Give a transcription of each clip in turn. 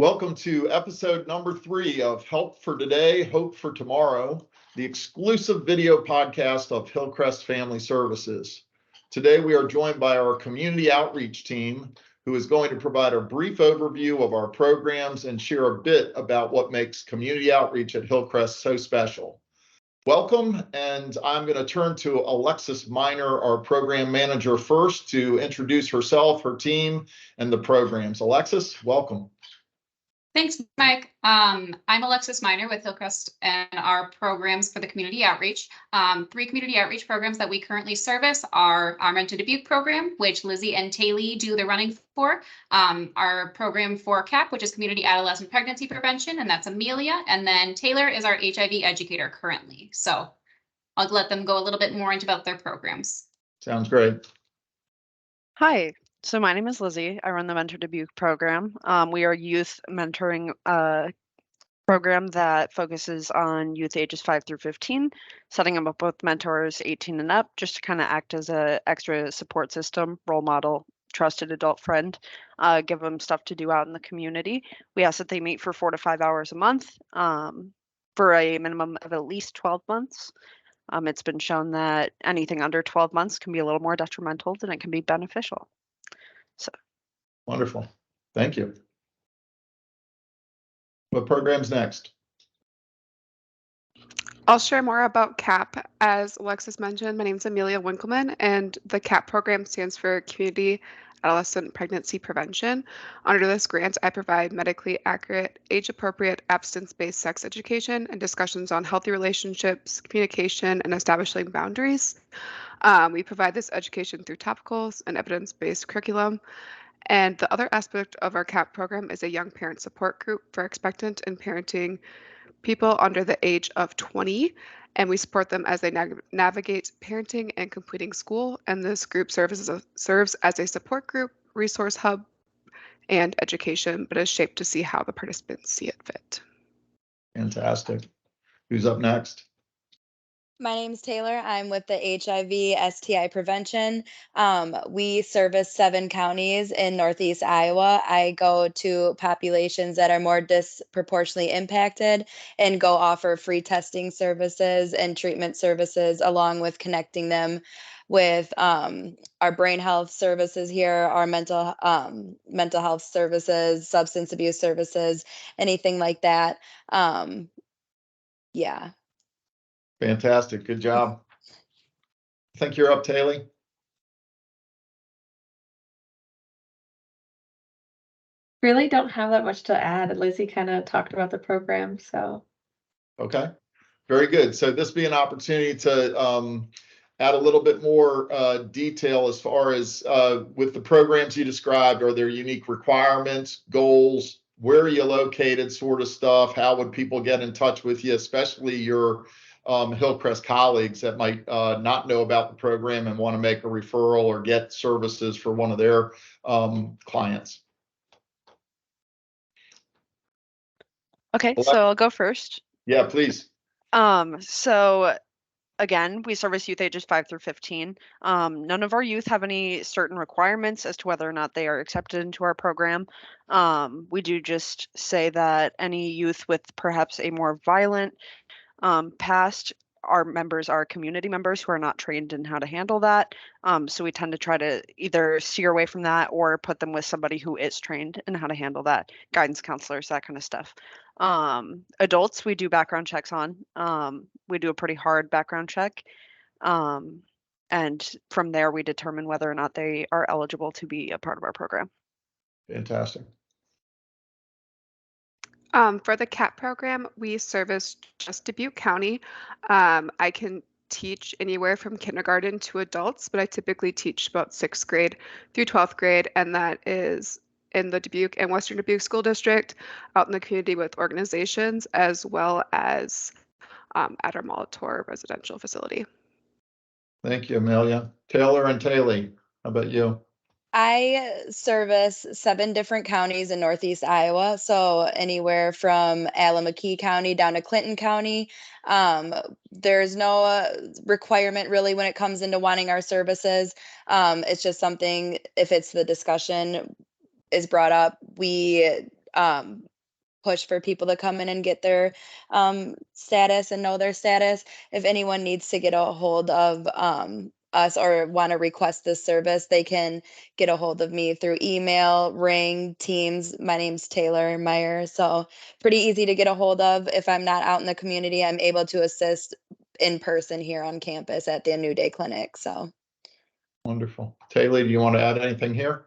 Welcome to episode number 3 of Help for Today, Hope for Tomorrow, the exclusive video podcast of Hillcrest Family Services. Today we are joined by our community outreach team, who is going to provide a brief overview of our programs and share a bit about what makes community outreach at Hillcrest so special. Welcome, and I'm going to turn to Alexis Miner, our program manager, first to introduce herself, her team, and the programs. Alexis, welcome. Thanks, Mike. I'm Alexis Miner with Hillcrest and our programs for the community outreach. 3 community outreach programs that we currently service are our Mentor Dubuque program, which Lizzie and Taylee do the running for. Our program for CAP, which is Community Adolescent Pregnancy Prevention, and that's Amelia. And then Taylor is our HIV educator currently. So I'll let them go a little bit more into about their programs. Sounds great. Hi. So my name is Lizzie. I run the Mentor Dubuque program. We are a youth mentoring program that focuses on youth ages 5 through 15, setting them up with mentors 18 and up, just to kind of act as an extra support system, role model, trusted adult friend, give them stuff to do out in the community. We ask that they meet for 4 to 5 hours a month for a minimum of at least 12 months. It's been shown that anything under 12 months can be a little more detrimental than it can be beneficial. So. Wonderful. Thank you. What program's next? I'll share more about CAP. As Alexis mentioned, my name is Amelia Winkleman, and the CAP program stands for Community Adolescent Pregnancy Prevention. Under this grant, I provide medically accurate, age-appropriate, abstinence-based sex education and discussions on healthy relationships, communication, and establishing boundaries. We provide this education through topicals and evidence-based curriculum. And the other aspect of our CAP program is a young parent support group for expectant and parenting people under the age of 20. And we support them as they navigate parenting and completing school. And this group serves as a support group, resource hub, and education, but is shaped to see how the participants see it fit. Fantastic. Who's up next? My name's Taylor. I'm with the HIV STI prevention. We service 7 counties in Northeast Iowa. I go to populations that are more disproportionately impacted and go offer free testing services and treatment services, along with connecting them with our brain health services here, our mental health services, substance abuse services, anything like that. Yeah. Fantastic. Good job. I think you're up, Taylee. Really don't have that much to add. Lizzie kind of talked about the program, so. Okay, very good. So this be an opportunity to add a little bit more detail as far as with the programs you described. Are there unique requirements, goals? Where are you located, sort of stuff? How would people get in touch with you, especially your Hillcrest colleagues that might not know about the program and want to make a referral or get services for one of their clients? Okay, so I'll go first. Yeah, please. So again, we service youth ages 5 through 15. None of our youth have any certain requirements as to whether or not they are accepted into our program. We do just say that any youth with perhaps a more violent past, our members are community members who are not trained in how to handle that. So we tend to try to either steer away from that or put them with somebody who is trained in how to handle that, guidance counselors, that kind of stuff. Adults, we do background checks on. We do a pretty hard background check. And from there, we determine whether or not they are eligible to be a part of our program. Fantastic. For the CAP program, we service just Dubuque County. I can teach anywhere from kindergarten to adults, but I typically teach about 6th grade through 12th grade, and that is in the Dubuque and Western Dubuque School District, out in the community with organizations, as well as at our Molitor residential facility. Thank you, Amelia. Taylor and Taylee, how about you? I service 7 different counties in Northeast Iowa, so anywhere from Allamakee County down to Clinton County. There's no requirement really when it comes into wanting our services. It's just something, if it's the discussion is brought up, we push for people to come in and get their status and know their status. If anyone needs to get a hold of us or want to request this service, they can get a hold of me through email, Ring, Teams. My name's Taylor Miner. So pretty easy to get a hold of. If I'm not out in the community, I'm able to assist in person here on campus at the New Day Clinic. So Wonderful. Taylee, do you want to add anything here?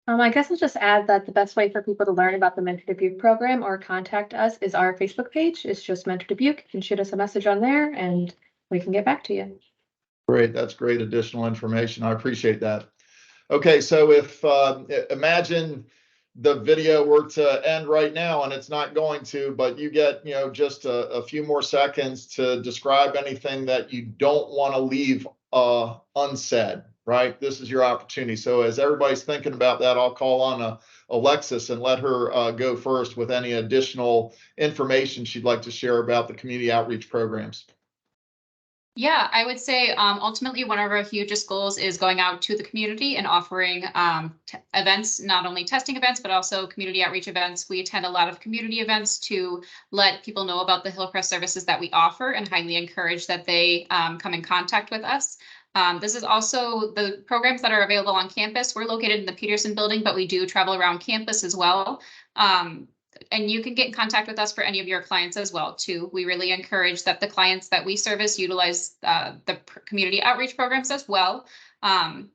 I guess I'll just add that the best way for people to learn about the Mentor Dubuque program or contact us is our Facebook page. It's just Mentor Dubuque. You can shoot us a message on there and we can get back to you. Great. That's great additional information. I appreciate that. Okay, so if imagine the video were to end right now, and it's not going to, but you get, just a few more seconds to describe anything that you don't want to leave unsaid, right? This is your opportunity. So as everybody's thinking about that, I'll call on Alexis and let her go first with any additional information she'd like to share about the community outreach programs. Yeah, I would say ultimately one of our hugest goals is going out to the community and offering events, not only testing events, but also community outreach events. We attend a lot of community events to let people know about the Hillcrest services that we offer and highly encourage that they come in contact with us. This is also the programs that are available on campus. We're located in the Peterson building, but we do travel around campus as well. And you can get in contact with us for any of your clients as well, too. We really encourage that the clients that we service utilize the community outreach programs as well,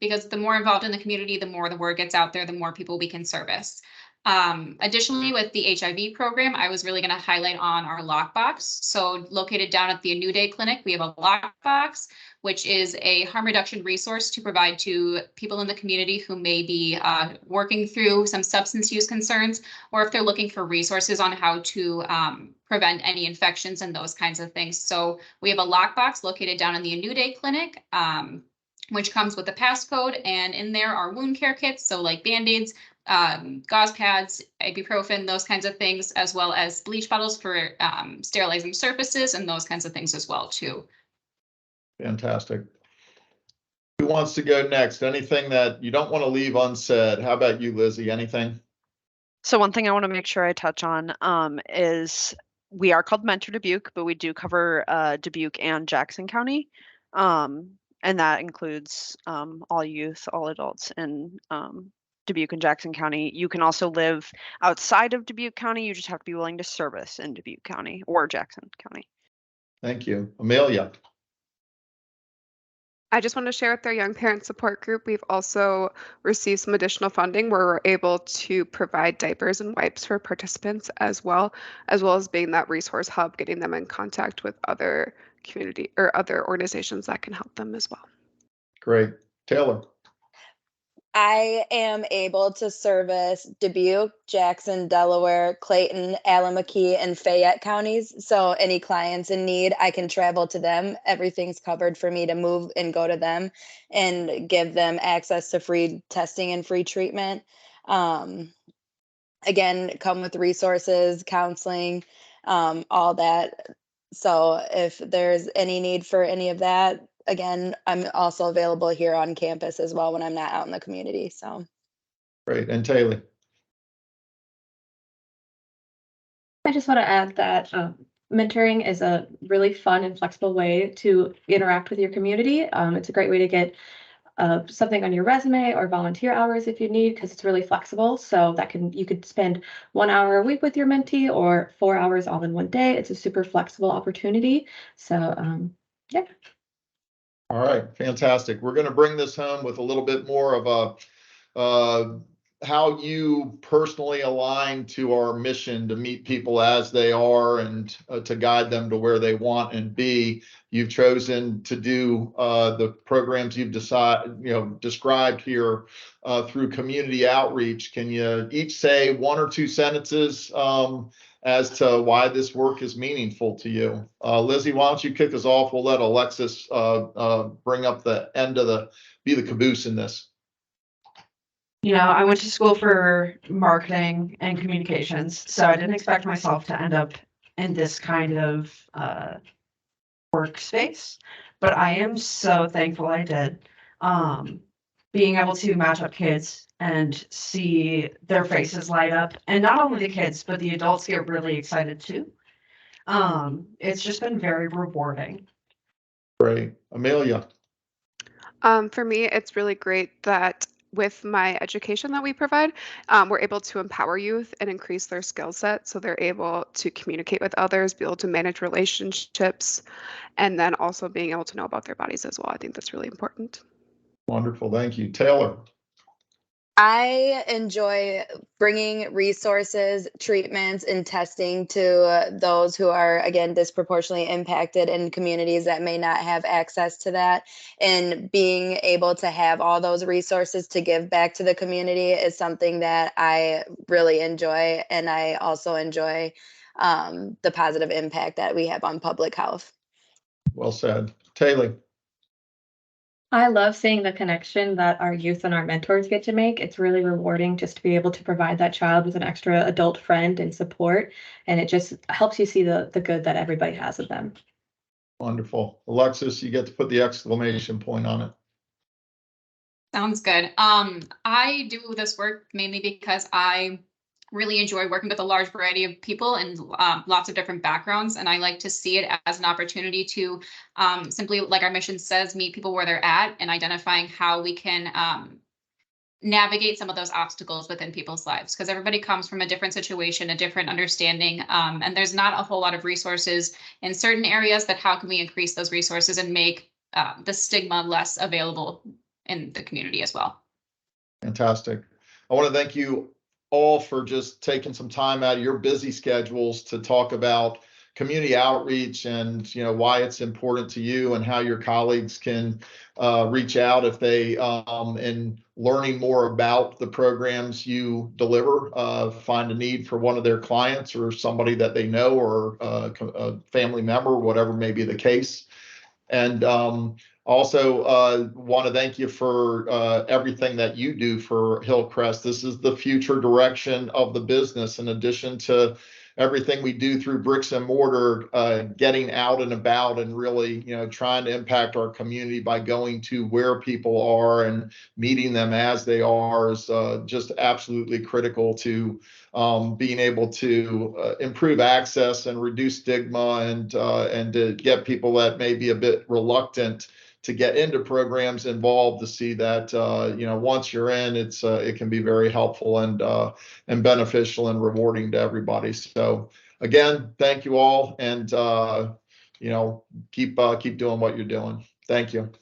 because the more involved in the community, the more the word gets out there, the more people we can service. Additionally, with the HIV program, I was really going to highlight on our lockbox. So located down at the New Day Clinic, we have a lockbox, which is a harm reduction resource to provide to people in the community who may be working through some substance use concerns, or if they're looking for resources on how to prevent any infections and those kinds of things. So we have a lockbox located down in the New Day Clinic, which comes with a passcode, and in there are wound care kits, so like Band-Aids, gauze pads, ibuprofen, those kinds of things, as well as bleach bottles for sterilizing surfaces and those kinds of things as well, too. Fantastic. Who wants to go next? Anything that you don't want to leave unsaid? How about you, Lizzie? Anything? So one thing I want to make sure I touch on is we are called Mentor Dubuque, but we do cover Dubuque and Jackson County. And that includes all youth, all adults in Dubuque and Jackson County. You can also live outside of Dubuque County. You just have to be willing to service in Dubuque County or Jackson County. Thank you. Amelia. I just want to share with our young parent support group, we've also received some additional funding where we're able to provide diapers and wipes for participants as well as being that resource hub, getting them in contact with other community or other organizations that can help them as well. Great. Taylor. I am able to service Dubuque, Jackson, Delaware, Clayton, Allamakee, and Fayette counties. So any clients in need, I can travel to them. Everything's covered for me to move and go to them and give them access to free testing and free treatment. Again, come with resources, counseling, all that. So if there's any need for any of that, again, I'm also available here on campus as well when I'm not out in the community. So Great. And Taylee. I just want to add that mentoring is a really fun and flexible way to interact with your community. It's a great way to get something on your resume or volunteer hours if you need, because it's really flexible. So that you could spend 1 hour a week with your mentee or 4 hours all in one day. It's a super flexible opportunity. So yeah. All right, fantastic. We're going to bring this home with a little bit more of a how you personally align to our mission to meet people as they are and to guide them to where they want and be. You've chosen to do the programs you've described here through community outreach. Can you each say 1 or 2 sentences as to why this work is meaningful to you? Lizzie, why don't you kick us off? We'll let Alexis bring up the end of be the caboose in this. I went to school for marketing and communications, so I didn't expect myself to end up in this kind of workspace, but I am so thankful I did. Being able to match up kids and see their faces light up. And not only the kids, but the adults get really excited too. It's just been very rewarding. Great. Amelia. For me, it's really great that with my education that we provide, we're able to empower youth and increase their skill set so they're able to communicate with others, be able to manage relationships, and then also being able to know about their bodies as well. I think that's really important. Wonderful. Thank you. Taylor. I enjoy bringing resources, treatments, and testing to those who are, again, disproportionately impacted in communities that may not have access to that. And being able to have all those resources to give back to the community is something that I really enjoy. And I also enjoy the positive impact that we have on public health. Well said. Taylee. I love seeing the connection that our youth and our mentors get to make. It's really rewarding just to be able to provide that child with an extra adult friend and support. And it just helps you see the good that everybody has of them. Wonderful. Alexis, you get to put the exclamation point on it. Sounds good. I do this work mainly because I really enjoy working with a large variety of people and lots of different backgrounds. And I like to see it as an opportunity to simply, like our mission says, meet people where they're at and identifying how we can navigate some of those obstacles within people's lives, because everybody comes from a different situation, a different understanding, and there's not a whole lot of resources in certain areas. But how can we increase those resources and make the stigma less available in the community as well? Fantastic. I want to thank you all for just taking some time out of your busy schedules to talk about community outreach and why it's important to you and how your colleagues can reach out if they in learning more about the programs you deliver, find a need for one of their clients or somebody that they know or a family member, whatever may be the case. And also want to thank you for everything that you do for Hillcrest. This is the future direction of the business, in addition to everything we do through bricks and mortar, getting out and about and really, trying to impact our community by going to where people are and meeting them as they are is just absolutely critical to being able to improve access and reduce stigma and to get people that may be a bit reluctant to get into programs involved to see that once you're in, it can be very helpful and beneficial and rewarding to everybody. So again, thank you all, and keep doing what you're doing. Thank you.